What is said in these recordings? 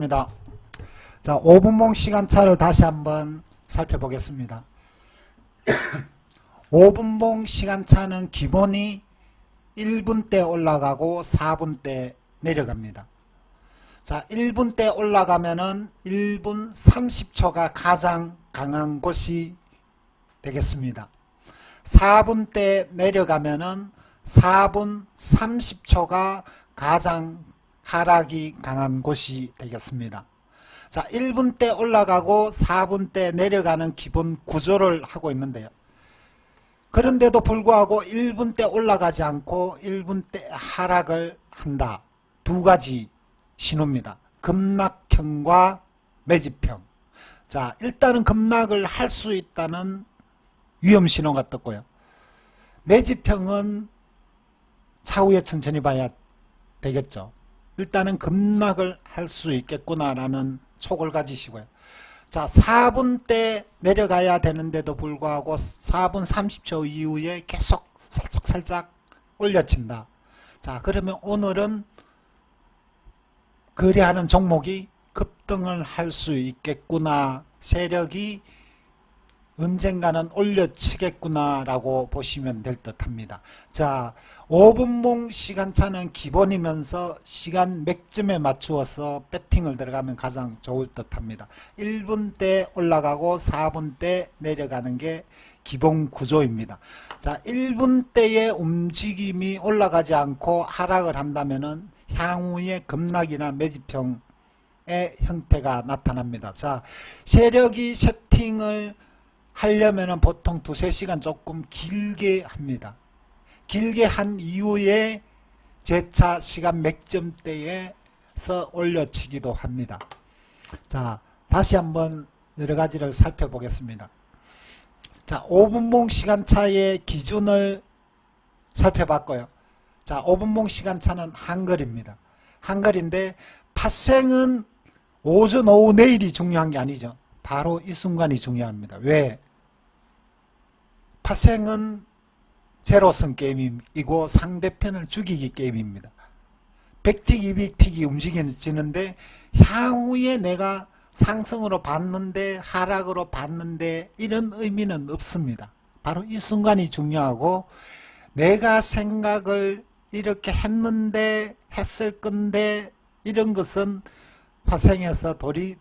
입니다. 자, 5분봉 시간차를 다시 한번 살펴보겠습니다. 5분봉 시간차는 기본이 1분대 올라가고 4분대 내려갑니다. 자, 1분대 올라가면은 1분 30초가 가장 강한 곳이 되겠습니다. 4분대 내려가면은 4분 30초가 가장 하락이 강한 곳이 되겠습니다. 자, 1분대 올라가고 4분대 내려가는 기본 구조를 하고 있는데요. 그런데도 불구하고 1분대 올라가지 않고 1분대 하락을 한다. 두 가지 신호입니다. 급락형과 매집형. 자, 일단은 급락을 할 수 있다는 위험 신호가 떴고요. 매집형은 차후에 천천히 봐야 되겠죠. 일단은 급락을 할 수 있겠구나라는 촉을 가지시고요. 자, 4분대 내려가야 되는데도 불구하고 4분 30초 이후에 계속 살짝 올려친다. 자, 그러면 오늘은 거래하는 종목이 급등을 할 수 있겠구나, 세력이 언젠가는 올려치겠구나 라고 보시면 될 듯 합니다. 자, 5분봉 시간차는 기본이면서 시간 맥점에 맞추어서 배팅을 들어가면 가장 좋을 듯 합니다. 1분대 올라가고 4분대 내려가는 게 기본 구조입니다. 자, 1분대의 움직임이 올라가지 않고 하락을 한다면은 향후에 급락이나 매집형의 형태가 나타납니다. 자, 세력이 세팅을 하려면은 보통 2-3시간 조금 길게 합니다. 길게 한 이후에 재차 시간 맥점대에서 올려치기도 합니다. 자, 다시 한번 여러 가지를 살펴보겠습니다. 자, 5분봉 시간차의 기준을 살펴봤고요. 자, 5분봉 시간차는 한글입니다. 한글인데 파생은 오전, 오후, 내일이 중요한 게 아니죠. 바로 이 순간이 중요합니다. 왜? 파생은 제로섬 게임이고 상대편을 죽이기 게임입니다. 100틱, 200틱이 움직여지는데 향후에 내가 상승으로 봤는데 하락으로 봤는데 이런 의미는 없습니다. 바로 이 순간이 중요하고, 내가 생각을 이렇게 했는데 했을 건데 이런 것은 파생해서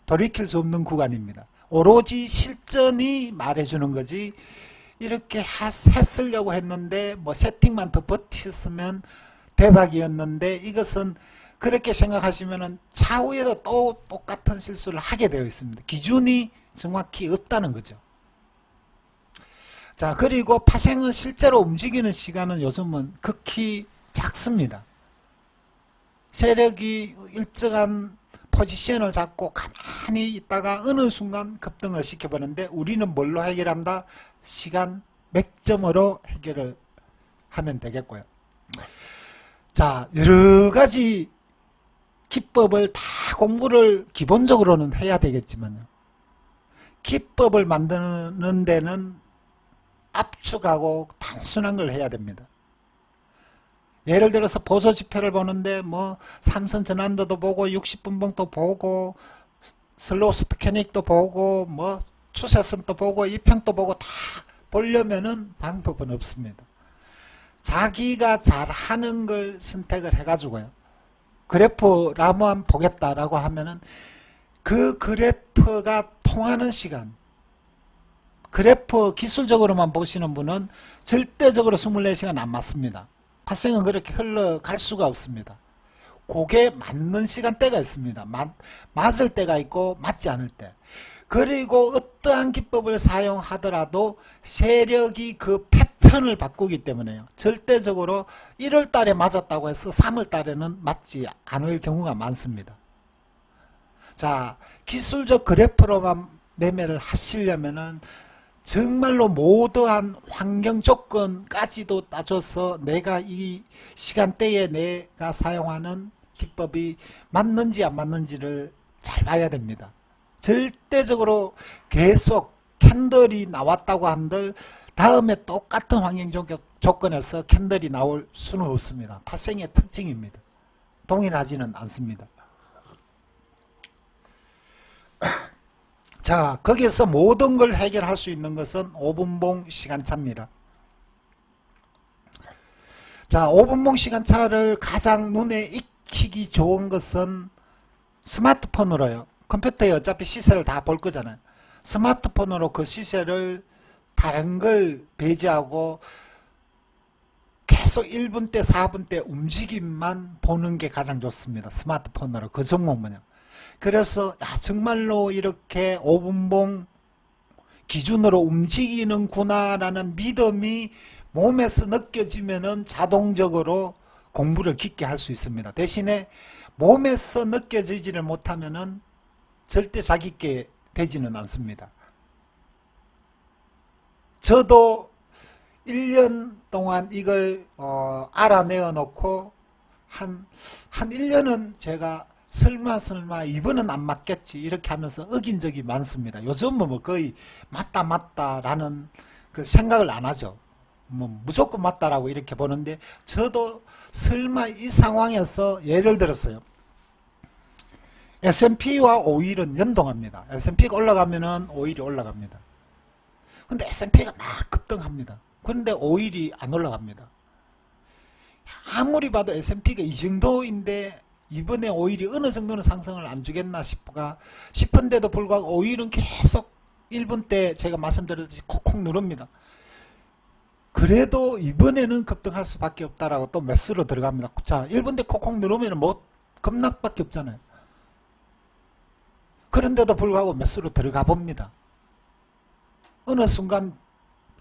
돌이킬 수 없는 구간입니다. 오로지 실전이 말해주는 거지, 이렇게 했으려고 했는데 뭐 세팅만 더 버텼으면 대박이었는데, 이것은 그렇게 생각하시면 차후에도 또 똑같은 실수를 하게 되어 있습니다. 기준이 정확히 없다는 거죠. 자, 그리고 파생은 실제로 움직이는 시간은 요즘은 극히 작습니다. 세력이 일정한 포지션을 잡고 가만히 있다가 어느 순간 급등을 시켜버리는데, 우리는 뭘로 해결한다? 시간 맥점으로 해결을 하면 되겠고요. 자, 여러 가지 기법을 다 공부를 기본적으로는 해야 되겠지만요. 기법을 만드는 데는 압축하고 단순한 걸 해야 됩니다. 예를 들어서 보수 지표를 보는데 뭐 삼선 전환도도 보고 60분봉도 보고 슬로우 스캐닉도 보고 뭐 추세선도 보고 이평도 보고 다 보려면은 방법은 없습니다. 자기가 잘하는 걸 선택을 해가지고요. 그래프라만 보겠다라고 하면은 그 그래프가 통하는 시간, 그래프 기술적으로만 보시는 분은 절대적으로 24시간 안 맞습니다. 파생은 그렇게 흘러갈 수가 없습니다. 그게 맞는 시간대가 있습니다. 맞을 때가 있고 맞지 않을 때. 그리고 어떠한 기법을 사용하더라도 세력이 그 패턴을 바꾸기 때문에요. 절대적으로 1월 달에 맞았다고 해서 3월 달에는 맞지 않을 경우가 많습니다. 자, 기술적 그래프로만 매매를 하시려면은 정말로 모두한 환경 조건까지도 따져서 내가 이 시간대에 내가 사용하는 기법이 맞는지 안 맞는지를 잘 봐야 됩니다. 절대적으로 계속 캔들이 나왔다고 한들 다음에 똑같은 환경 조건에서 캔들이 나올 수는 없습니다. 파생의 특징입니다. 동일하지는 않습니다. 자, 거기에서 모든 걸 해결할 수 있는 것은 5분봉 시간차입니다. 자, 5분봉 시간차를 가장 눈에 익히기 좋은 것은 스마트폰으로요. 컴퓨터에 어차피 시세를 다 볼 거잖아요. 스마트폰으로 그 시세를 다른 걸 배제하고 계속 1분 때 4분 때 움직임만 보는 게 가장 좋습니다. 스마트폰으로 그 종목은요. 그래서 정말로 이렇게 5분봉 기준으로 움직이는구나 라는 믿음이 몸에서 느껴지면은 자동적으로 공부를 깊게 할 수 있습니다. 대신에 몸에서 느껴지지를 못하면은 절대 자기 있게 되지는 않습니다. 저도 1년 동안 이걸 알아내어 놓고 한 1년은 제가 설마 이번은 안 맞겠지 이렇게 하면서 어긴 적이 많습니다. 요즘은 뭐 거의 맞다라는 그 생각을 안 하죠. 뭐 무조건 맞다라고 이렇게 보는데, 저도 설마 이 상황에서 예를 들었어요. S&P와 오일은 연동합니다. S&P가 올라가면은 오일이 올라갑니다. 근데 S&P가 막 급등합니다. 그런데 오일이 안 올라갑니다. 아무리 봐도 S&P가 이 정도인데 이번에 오일이 어느 정도는 상승을 안 주겠나 싶은데도 불구하고 오일은 계속 1분 때 제가 말씀드렸듯이 콕콕 누릅니다. 그래도 이번에는 급등할 수밖에 없다라고 또 매수로 들어갑니다. 자, 1분 때 콕콕 누르면 뭐 급락밖에 없잖아요. 그런데도 불구하고 매수로 들어가 봅니다. 어느 순간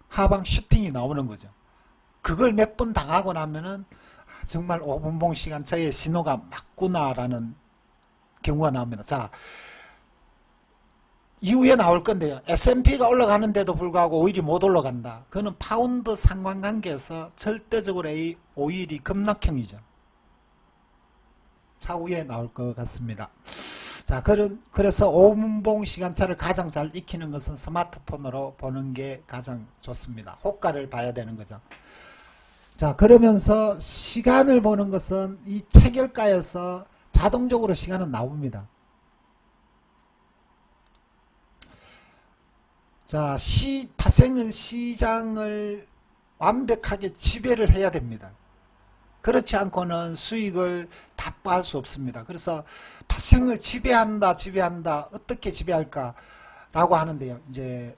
하방 슈팅이 나오는 거죠. 그걸 몇 번 당하고 나면은 정말 5분봉 시간차의 신호가 맞구나라는 경우가 나옵니다. 자, 이후에 나올 건데요. S&P가 올라가는데도 불구하고 오일이 못 올라간다. 그거는 파운드 상관관계에서 절대적으로 오일이 급락형이죠. 차후에 나올 것 같습니다. 자, 그래서 5분봉 시간차를 가장 잘 익히는 것은 스마트폰으로 보는 게 가장 좋습니다. 호가를 봐야 되는 거죠. 자, 그러면서 시간을 보는 것은 이 체결가에서 자동적으로 시간은 나옵니다. 자, 파생은 시장을 완벽하게 지배를 해야 됩니다. 그렇지 않고는 수익을 답보할 수 없습니다. 그래서 파생을 지배한다. 어떻게 지배할까? 라고 하는데요. 이제,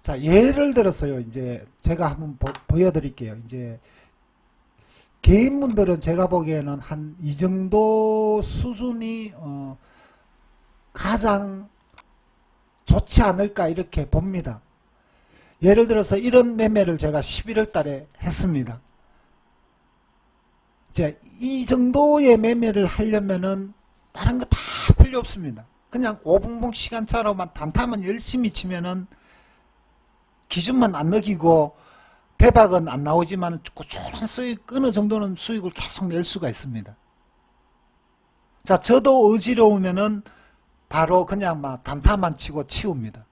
자, 예를 들어서요. 이제 제가 한번 보여드릴게요. 이제 개인분들은 제가 보기에는 한 이 정도 수준이, 가장 좋지 않을까 이렇게 봅니다. 예를 들어서 이런 매매를 제가 11월 달에 했습니다. 이제 이 정도의 매매를 하려면은 다른 거 다 필요 없습니다. 그냥 5분봉 시간차로만 단타만 열심히 치면은 기준만 안 넘기고 대박은 안 나오지만 꾸준한 수익, 어느 정도는 수익을 계속 낼 수가 있습니다. 자, 저도 어지러우면은 바로 그냥 막 단타만 치고 치웁니다.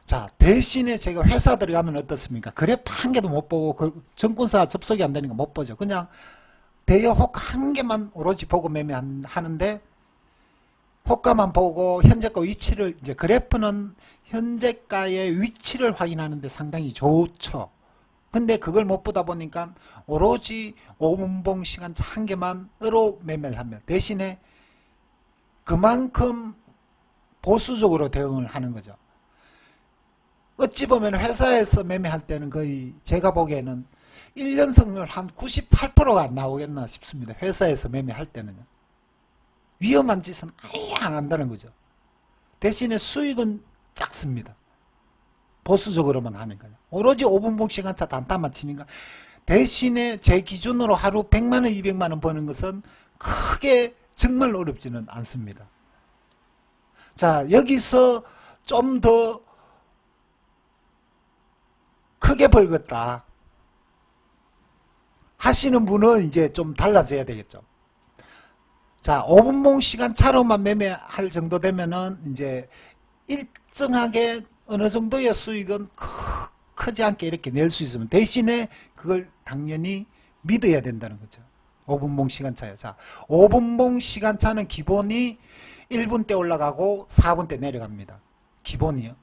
자, 대신에 제가 회사 들어가면 어떻습니까? 그래프 한 개도 못 보고 정권사 접속이 안 되니까 못 보죠. 그냥 대여 호가 한 개만 오로지 보고 매매하는데, 호가만 보고 현재가 위치를, 이제 그래프는 현재가의 위치를 확인하는데 상당히 좋죠. 근데 그걸 못 보다 보니까 오로지 5분봉 시간차 한 개만으로 매매를 하면, 대신에 그만큼 보수적으로 대응을 하는 거죠. 어찌 보면 회사에서 매매할 때는 거의 제가 보기에는 1년 성률 한 98%가 안 나오겠나 싶습니다. 회사에서 매매할 때는요. 위험한 짓은 아예 안 한다는 거죠. 대신에 수익은 작습니다. 보수적으로만 하는 거죠. 오로지 5분봉 시간차 단타만 치니까, 대신에 제 기준으로 하루 100만원, 200만원 버는 것은 크게 정말 어렵지는 않습니다. 자, 여기서 좀 더 크게 벌겠다 하시는 분은 이제 좀 달라져야 되겠죠. 자, 5분봉 시간 차로만 매매할 정도 되면은 이제 일정하게 어느 정도의 수익은 크지 않게 이렇게 낼 수 있으면, 대신에 그걸 당연히 믿어야 된다는 거죠. 5분봉 시간차요. 자, 5분봉 시간차는 기본이 1분 때 올라가고 4분 때 내려갑니다. 기본이요.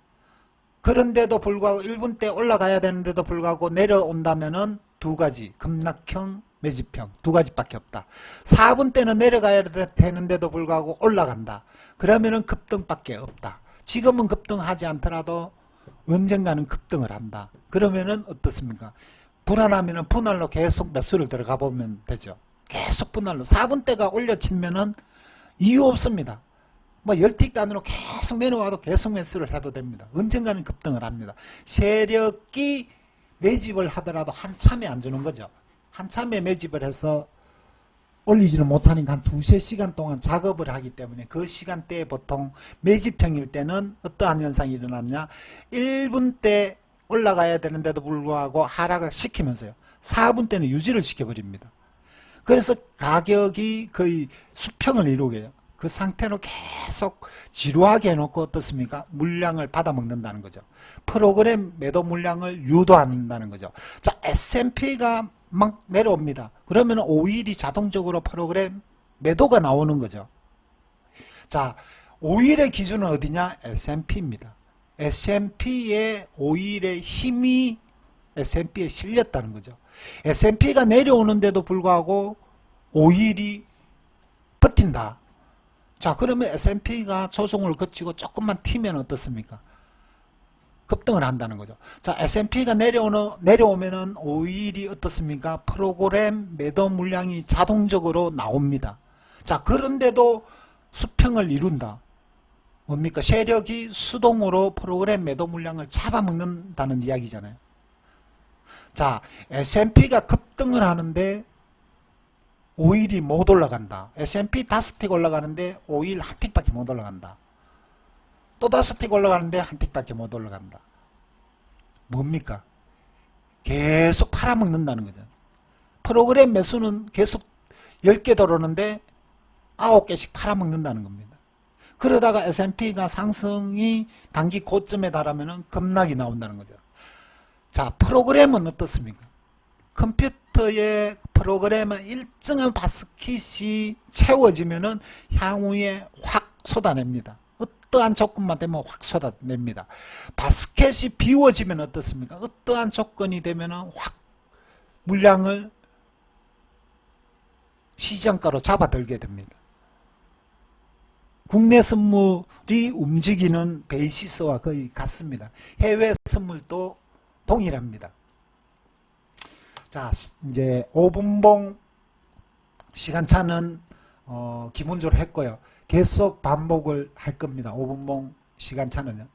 그런데도 불구하고 1분 때 올라가야 되는데도 불구하고 내려온다면은 두 가지, 급락형, 매집형 두 가지밖에 없다. 4분 때는 내려가야 되는데도 불구하고 올라간다. 그러면은 급등밖에 없다. 지금은 급등하지 않더라도 언젠가는 급등을 한다. 그러면은 어떻습니까? 불안하면은 분할로 계속 매수를 들어가 보면 되죠. 계속 분할로. 4분 때가 올려치면은 이유 없습니다. 뭐 10틱단으로 계속 내려와도 계속 매수를 해도 됩니다. 언젠가는 급등을 합니다. 세력이 매집을 하더라도 한참에 안 주는 거죠. 한참에 매집을 해서 올리지를 못하니까 한 2~3시간 동안 작업을 하기 때문에 그 시간대에 보통 매집형일 때는 어떠한 현상이 일어났냐. 1분 때 올라가야 되는데도 불구하고 하락을 시키면서요. 4분 때는 유지를 시켜버립니다. 그래서 가격이 거의 수평을 이루게 해요. 그 상태로 계속 지루하게 해놓고 어떻습니까? 물량을 받아먹는다는 거죠. 프로그램 매도 물량을 유도한다는 거죠. 자, S&P가 막 내려옵니다. 그러면 5일이 자동적으로 프로그램 매도가 나오는 거죠. 자, 5일의 기준은 어디냐? S&P입니다. S&P의 5일의 힘이 S&P에 실렸다는 거죠. S&P가 내려오는데도 불구하고 5일이 버틴다. 자, 그러면 S&P가 조정을 거치고 조금만 튀면 어떻습니까? 급등을 한다는 거죠. 자, S&P가 내려오면은 5일이 어떻습니까? 프로그램 매도 물량이 자동적으로 나옵니다. 자, 그런데도 수평을 이룬다. 뭡니까? 세력이 수동으로 프로그램 매도 물량을 잡아먹는다는 이야기잖아요. 자, S&P가 급등을 하는데 5일이 못 올라간다. S&P 5틱 올라가는데 5일 한 틱밖에 못 올라간다. 또 5틱 올라가는데 한 틱밖에 못 올라간다. 뭡니까? 계속 팔아먹는다는 거죠. 프로그램 매수는 계속 10개 들어오는데 9개씩 팔아먹는다는 겁니다. 그러다가 S&P가 상승이 단기 고점에 달하면 급락이 나온다는 거죠. 자, 프로그램은 어떻습니까? 컴퓨터의 프로그램은 일정한 바스킷이 채워지면은 향후에 확 쏟아냅니다. 어떠한 조건만 되면 확 쏟아냅니다. 바스켓이 비워지면 어떻습니까? 어떠한 조건이 되면은 확 물량을 시장가로 잡아들게 됩니다. 국내 선물이 움직이는 베이시스와 거의 같습니다. 해외 선물도 동일합니다. 자, 이제 5분봉 시간차는 기본적으로 했고요. 계속 반복을 할 겁니다. 5분봉 시간차는요.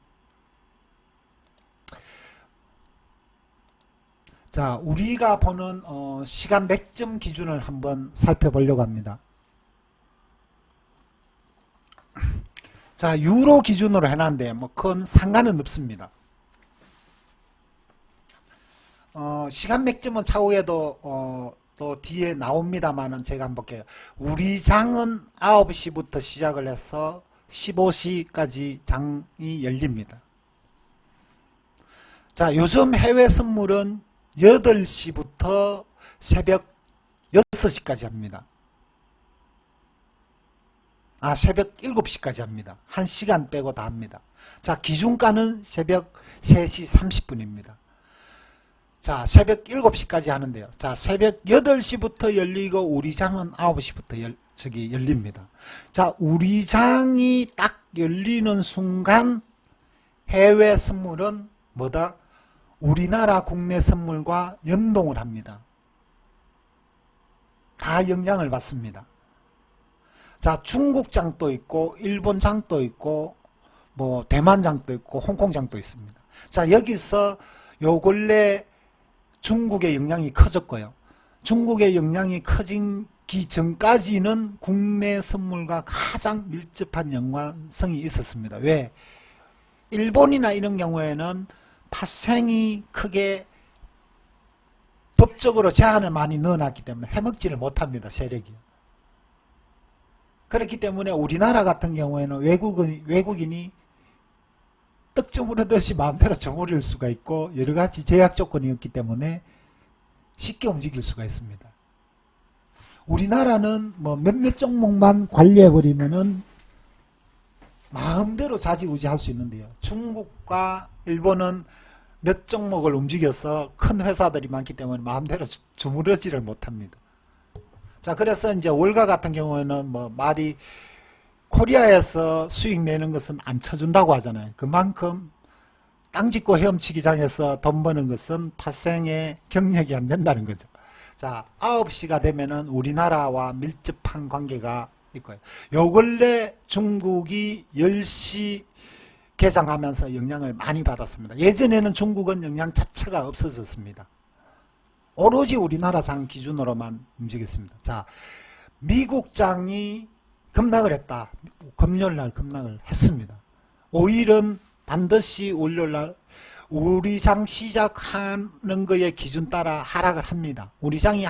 자, 우리가 보는 시간 맥점 기준을 한번 살펴보려고 합니다. 자, 유로 기준으로 해놨는데 뭐 큰 상관은 없습니다. 시간 맥점은 차후에도 또 뒤에 나옵니다만은 제가 한번 볼게요. 우리 장은 9시부터 시작을 해서 15시까지 장이 열립니다. 자, 요즘 해외 선물은 8시부터 새벽 6시까지 합니다. 새벽 7시까지 합니다. 1시간 빼고 다 합니다. 자, 기준가는 새벽 3시 30분입니다. 자, 새벽 7시까지 하는데요. 자, 새벽 8시부터 열리고 우리 장은 9시부터 열립니다. 자, 우리 장이 딱 열리는 순간 해외 선물은 뭐다? 우리나라 국내 선물과 연동을 합니다. 다 영향을 받습니다. 자, 중국 장도 있고 일본 장도 있고 뭐 대만 장도 있고 홍콩 장도 있습니다. 자, 여기서 요 근래 중국의 영향이 커졌고요. 중국의 영향이 커지기 전까지는 국내 선물과 가장 밀접한 연관성이 있었습니다. 왜? 일본이나 이런 경우에는 파생이 크게 법적으로 제한을 많이 넣어놨기 때문에 해먹지를 못합니다. 세력이. 그렇기 때문에 우리나라 같은 경우에는 외국인이 떡점을 하듯이 마음대로 저물릴 수가 있고 여러가지 제약 조건이 없기 때문에 쉽게 움직일 수가 있습니다. 우리나라는 뭐 몇몇 종목만 관리해버리면은 마음대로 좌지우지할 수 있는데요. 중국과 일본은 몇 종목을 움직여서 큰 회사들이 많기 때문에 마음대로 주무르지를 못합니다. 자, 그래서 이제 월가 같은 경우에는 뭐 말이 코리아에서 수익 내는 것은 안 쳐준다고 하잖아요. 그만큼 땅 짓고 헤엄치기장에서 돈 버는 것은 파생의 경력이 안 된다는 거죠. 자, 9시가 되면은 우리나라와 밀접한 관계가 있고요. 요 근래 중국이 10시 개장하면서 영향을 많이 받았습니다. 예전에는 중국은 영향 자체가 없어졌습니다. 오로지 우리나라 장 기준으로만 움직였습니다. 자, 미국 장이 급락을 했다. 금요일날 급락을 했습니다. 5일은 반드시 월요일날 우리 장 시작하는 거에 기준 따라 하락을 합니다. 우리 장이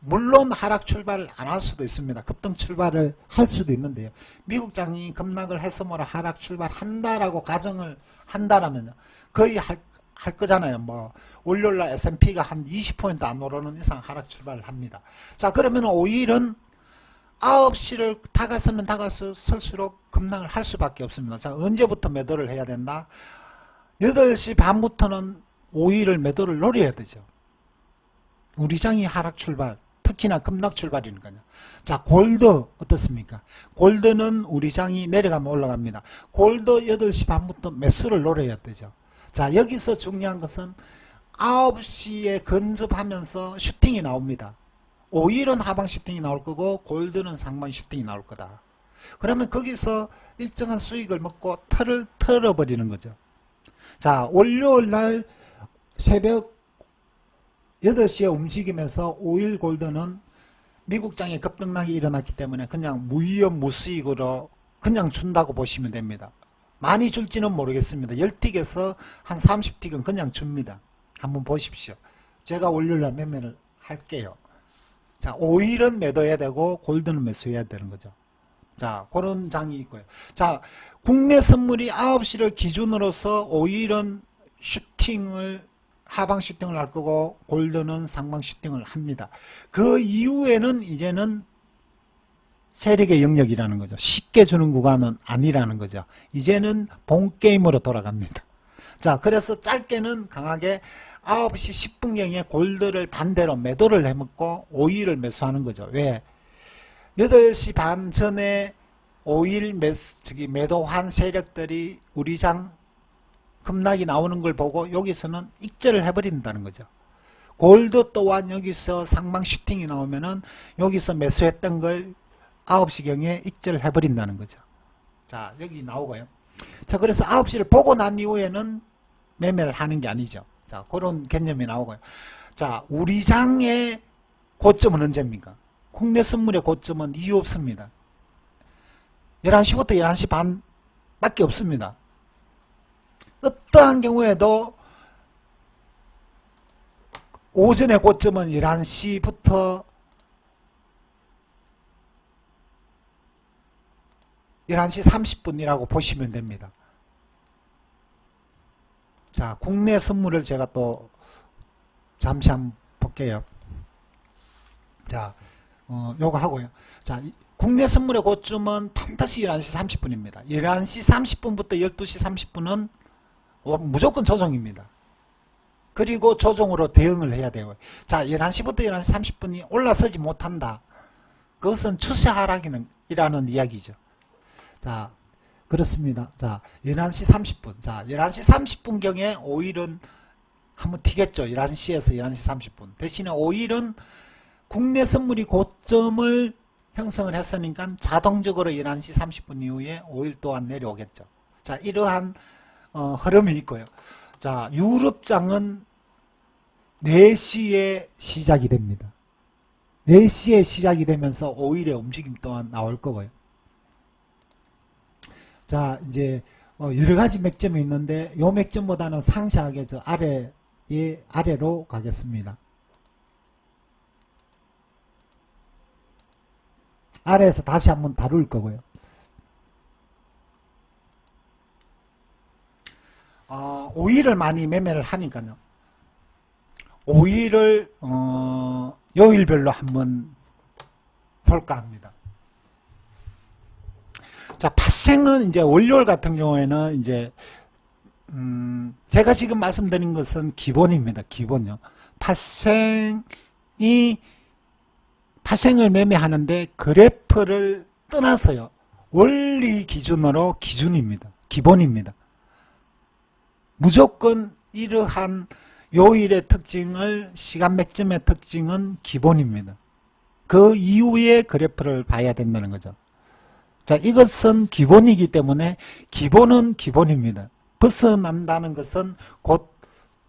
물론 하락 출발을 안 할 수도 있습니다. 급등 출발을 할 수도 있는데요. 미국 장이 급락을 해서 뭐라 하락 출발한다라고 가정을 한다라면 거의 할 거잖아요. 뭐 월요일날 S&P가 한 20% 안 오르는 이상 하락 출발을 합니다. 자, 그러면 5일은 9시를 다가서면 다가설수록 급락을 할 수밖에 없습니다. 자, 언제부터 매도를 해야 된다? 8시 반부터는 5일을 매도를 노려야 되죠. 우리 장이 하락 출발, 특히나 급락 출발이니까요. 자, 골드 어떻습니까? 골드는 우리 장이 내려가면 올라갑니다. 골드 8시 반부터 매수를 노려야 되죠. 자, 여기서 중요한 것은 9시에 근접하면서 슈팅이 나옵니다. 5일은 하방 슈팅이 나올 거고 골드는 상방 슈팅이 나올 거다. 그러면 거기서 일정한 수익을 먹고 털을 털어버리는 거죠. 자, 월요일날 새벽 8시에 움직이면서 5일 골드는 미국장에 급등락이 일어났기 때문에 그냥 무위험 무수익으로 그냥 준다고 보시면 됩니다. 많이 줄지는 모르겠습니다. 10틱에서 한 30틱은 그냥 줍니다. 한번 보십시오. 제가 월요일날 매매를 할게요. 자, 5일은 매도해야 되고 골드는 매수해야 되는 거죠. 자, 그런 장이 있고요. 자, 국내 선물이 9시를 기준으로서 5일은 하방 슈팅을 할 거고 골드는 상방 슈팅을 합니다. 그 이후에는 이제는 세력의 영역이라는 거죠. 쉽게 주는 구간은 아니라는 거죠. 이제는 본 게임으로 돌아갑니다. 자, 그래서 짧게는 강하게 9시 10분경에 골드를 반대로 매도를 해먹고 5일을 매수하는 거죠. 왜? 8시 반 전에 5일 매도한 세력들이 우리 장 급락이 나오는 걸 보고 여기서는 익절을 해버린다는 거죠. 골드 또한 여기서 상방 슈팅이 나오면은 여기서 매수했던 걸 9시경에 익절을 해버린다는 거죠. 자, 여기 나오고요. 자, 그래서 9시를 보고 난 이후에는 매매를 하는 게 아니죠. 자, 그런 개념이 나오고요. 자, 우리 장의 고점은 언제입니까? 국내 선물의 고점은 이유 없습니다. 11시부터 11시 반 밖에 없습니다. 어떠한 경우에도 오전의 고점은 11시부터 11시 30분이라고 보시면 됩니다. 자, 국내 선물을 제가 또 잠시 한번 볼게요. 자, 요거 하고요. 자, 국내 선물의 고점은 반드시 11시 30분입니다. 11시 30분부터 12시 30분은 무조건 조정입니다. 그리고 조정으로 대응을 해야 되고요. 자, 11시부터 11시 30분이 올라서지 못한다. 그것은 추세 하락이라는 이야기죠. 자, 그렇습니다. 자, 11시 30분. 자, 11시 30분경에 5일은 한번 튀겠죠. 11시에서 11시 30분. 대신에 5일은 국내 선물이 고점을 형성을 했으니까 자동적으로 11시 30분 이후에 5일 동안 내려오겠죠. 자, 이러한 흐름이 있고요. 자, 유럽장은 4시에 시작이 됩니다. 4시에 시작이 되면서 5일의 움직임 또한 나올 거고요. 자, 이제 여러 가지 맥점이 있는데 요 맥점보다는 상세하게 저 아래로 가겠습니다. 아래에서 다시 한번 다룰 거고요. 5일을 많이 매매를 하니까요. 5일을 요일별로 한번 볼까 합니다. 자, 파생은 이제 월요일 같은 경우에는 이제 제가 지금 말씀드린 것은 기본입니다. 기본요. 파생을 매매하는데 그래프를 떠나서요. 원리 기준으로 기준입니다. 기본입니다. 무조건 이러한 요일의 특징을 시간 맥점의 특징은 기본입니다. 그 이후에 그래프를 봐야 된다는 거죠. 자, 이것은 기본이기 때문에 기본은 기본입니다. 벗어난다는 것은 곧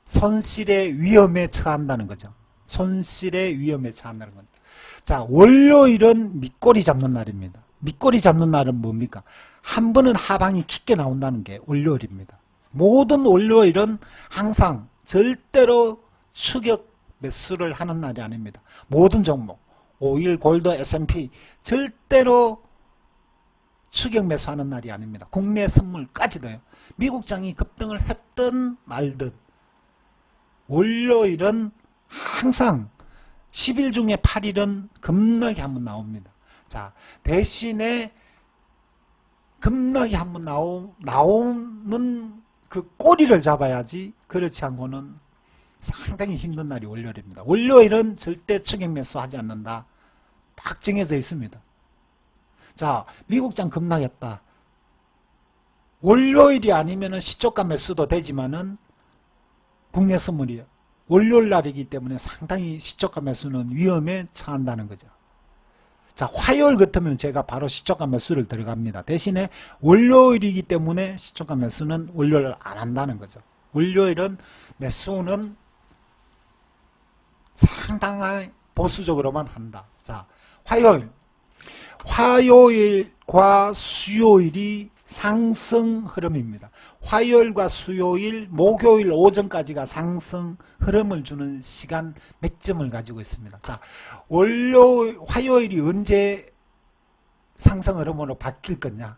손실의 위험에 처한다는 거죠. 손실의 위험에 처한다는 겁니다. 자, 월요일은 밑꼬리 잡는 날입니다. 밑꼬리 잡는 날은 뭡니까? 한 번은 하방이 깊게 나온다는 게 월요일입니다. 모든 월요일은 항상 절대로 추격 매수를 하는 날이 아닙니다. 모든 종목, 5일 골드 S&P 절대로 추격 매수하는 날이 아닙니다. 국내 선물까지도요. 미국장이 급등을 했든 말든 월요일은 항상 10일 중에 8일은 급락이 한번 나옵니다. 자, 대신에 급락이 한번 나오는 그 꼬리를 잡아야지, 그렇지 않고는 상당히 힘든 날이 월요일입니다. 월요일은 절대 추격 매수하지 않는다. 딱 정해져 있습니다. 자, 미국장 급락했다. 월요일이 아니면은 시초가 매수도 되지만은 국내 선물이요. 월요일 날이기 때문에 상당히 시초가 매수는 위험에 처한다는 거죠. 자, 화요일 같으면 제가 바로 시초가 매수를 들어갑니다. 대신에 월요일이기 때문에 시초가 매수는 월요일 안 한다는 거죠. 월요일은 매수는 상당히 보수적으로만 한다. 자, 화요일과 수요일이 상승 흐름입니다. 화요일과 수요일, 목요일 오전까지가 상승 흐름을 주는 시간 맥점을 가지고 있습니다. 자, 화요일이 언제 상승 흐름으로 바뀔 거냐?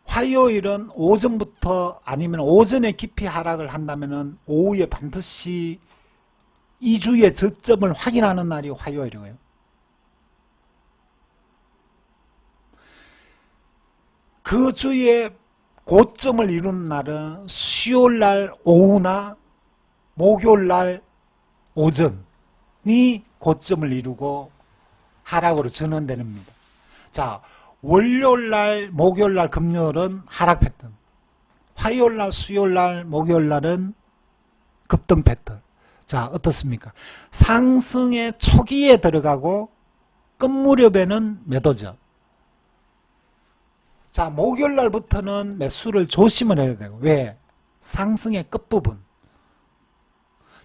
화요일은 오전부터 아니면 오전에 깊이 하락을 한다면은 오후에 반드시 2주의 저점을 확인하는 날이 화요일이고요. 그 주에 고점을 이루는 날은 수요일날 오후나 목요일날 오전이 고점을 이루고 하락으로 전환되는 겁니다. 자, 월요일날, 목요일날, 금요일은 하락 패턴, 화요일날, 수요일날, 목요일날은 급등 패턴. 자, 어떻습니까? 상승의 초기에 들어가고 끝 무렵에는 매도죠. 자, 목요일 날부터는 매수를 조심을 해야 되고, 왜? 상승의 끝부분.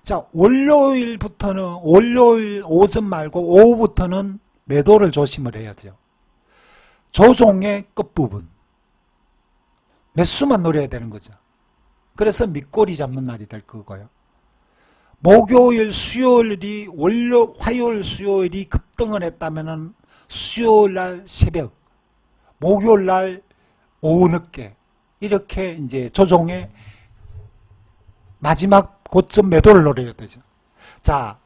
자, 월요일 오전 말고 오후부터는 매도를 조심을 해야죠. 조종의 끝부분. 매수만 노려야 되는 거죠. 그래서 밑꼬리 잡는 날이 될 거고요. 목요일, 수요일이 화요일, 수요일이 급등을 했다면은 수요일 날 새벽, 목요일 날 오후 늦게 이렇게 이제 조종의 마지막 고점 매도를 노려야 되죠. 자,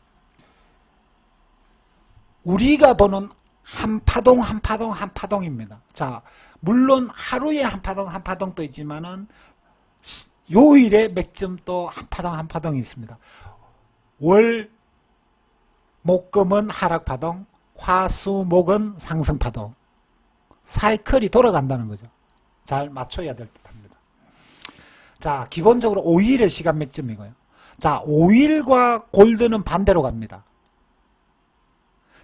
우리가 보는 한 파동 한 파동 한 파동입니다. 자, 물론 하루에 한 파동 한 파동도 있지만은 요일의 맥점도 한 파동 한 파동이 있습니다. 월, 목, 금은 하락 파동, 화, 수, 목은 상승 파동. 사이클이 돌아간다는 거죠. 잘 맞춰야 될 듯합니다. 자, 기본적으로 5일의 시간 맥점이고요. 자, 5일과 골드는 반대로 갑니다.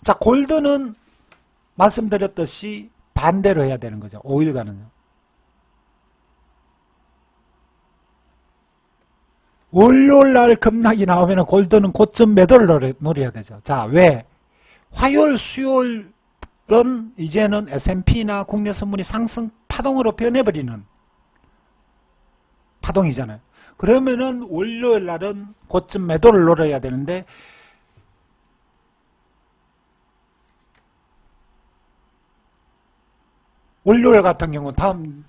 자, 골드는 말씀드렸듯이 반대로 해야 되는 거죠. 5일간은요. 월요일날 급락이 나오면 골드는 고점 매도를 노려야 되죠. 자, 왜? 화요일, 수요일은 이제는 S&P나 국내 선물이 상승 파동으로 변해버리는 파동이잖아요. 그러면은 월요일날은 고점 매도를 노려야 되는데, 월요일 같은 경우,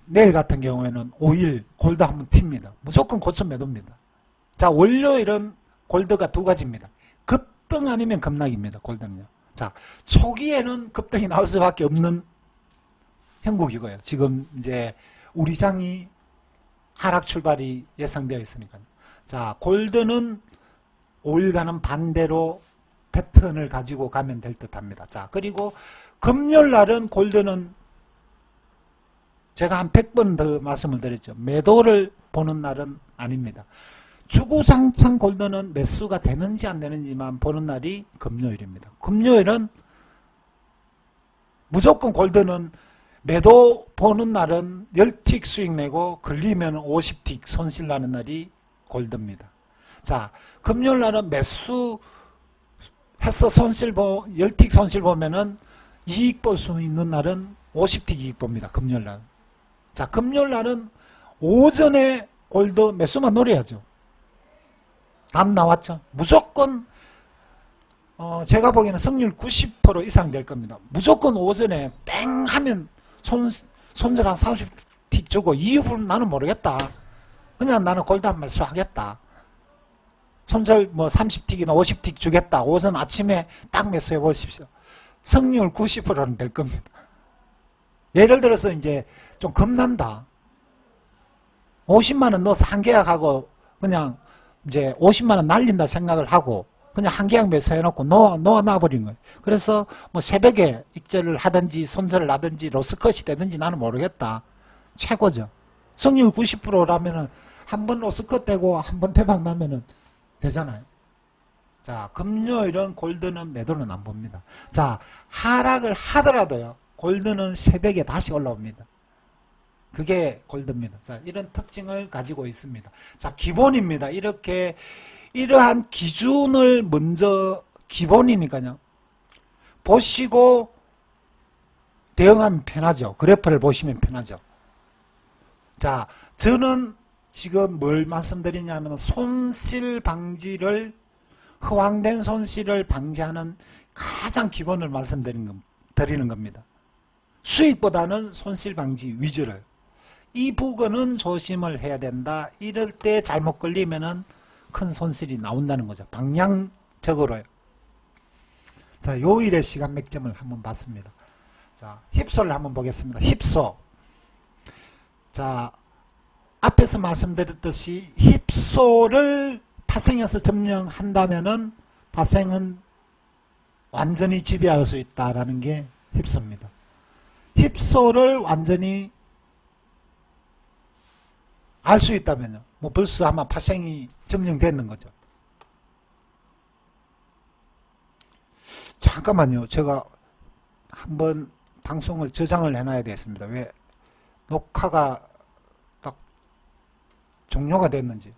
내일 같은 경우에는 5일 골드 한번 튑니다. 무조건 고점 매도입니다. 자, 월요일은 골드가 두 가지입니다. 급등 아니면 급락입니다. 골드는요. 자, 초기에는 급등이 나올 수밖에 없는 형국이고요. 지금 이제 우리장이 하락 출발이 예상되어 있으니까요. 자, 골드는 5일간은 반대로 패턴을 가지고 가면 될 듯 합니다. 자, 그리고 금요일 날은 골드는 제가 한 100번 더 말씀을 드렸죠. 매도를 보는 날은 아닙니다. 주구장창 골드는 매수가 되는지 안 되는지만 보는 날이 금요일입니다. 금요일은 무조건 골드는 매도 보는 날은 10틱 수익 내고 걸리면 50틱 손실 나는 날이 골드입니다. 자, 금요일 날은 매수 해서 10틱 손실 보면은 이익 볼 수 있는 날은 50틱 이익 봅니다. 금요일 날. 자, 금요일 날은 오전에 골드 매수만 노려야죠. 답 나왔죠? 무조건 제가 보기에는 승률 90% 이상 될 겁니다. 무조건 오전에 땡 하면 손절 한 30틱 주고 이후로는 나는 모르겠다. 그냥 나는 골드 한 매수 하겠다. 손절 뭐 30틱이나 50틱 주겠다. 오전 아침에 딱 매수해 보십시오. 승률 90%는 될 겁니다. 예를 들어서 이제 좀 겁난다. 50만원 넣어서 한 계약하고 그냥 이제 50만원 날린다 생각을 하고 그냥 한 계약 매수해놓고 놓아놔버린 거예요. 그래서 뭐 새벽에 익절을 하든지 손절을 하든지 로스컷이 되든지 나는 모르겠다. 최고죠. 승률 90%라면은 한 번 로스컷 되고 한 번 대박 나면은 되잖아요. 자, 금요일은 골드는 매도는 안 봅니다. 자, 하락을 하더라도요. 골드는 새벽에 다시 올라옵니다. 그게 골드입니다. 자, 이런 특징을 가지고 있습니다. 자, 기본입니다. 이렇게 이러한 기준을 먼저 기본이니까요. 보시고 대응하면 편하죠. 그래프를 보시면 편하죠. 자, 저는 지금 뭘 말씀드리냐면 손실 방지를 허황된 손실을 방지하는 가장 기본을 말씀드리는 겁니다. 수익보다는 손실 방지 위주를. 이 부분은 조심을 해야 된다. 이럴 때 잘못 걸리면은 큰 손실이 나온다는 거죠. 방향적으로요. 자, 요일의 시간 맥점을 한번 봤습니다. 자, 힙소를 한번 보겠습니다. 힙소. 자, 앞에서 말씀드렸듯이 힙소를 파생해서 점령한다면은 파생은 완전히 지배할 수 있다라는 게 힙소입니다. 힙소를 완전히 알 수 있다면요. 뭐 벌써 아마 파생이 점령됐는 거죠. 잠깐만요. 제가 한번 방송을 저장을 해놔야 되겠습니다. 왜 녹화가 딱 종료가 됐는지.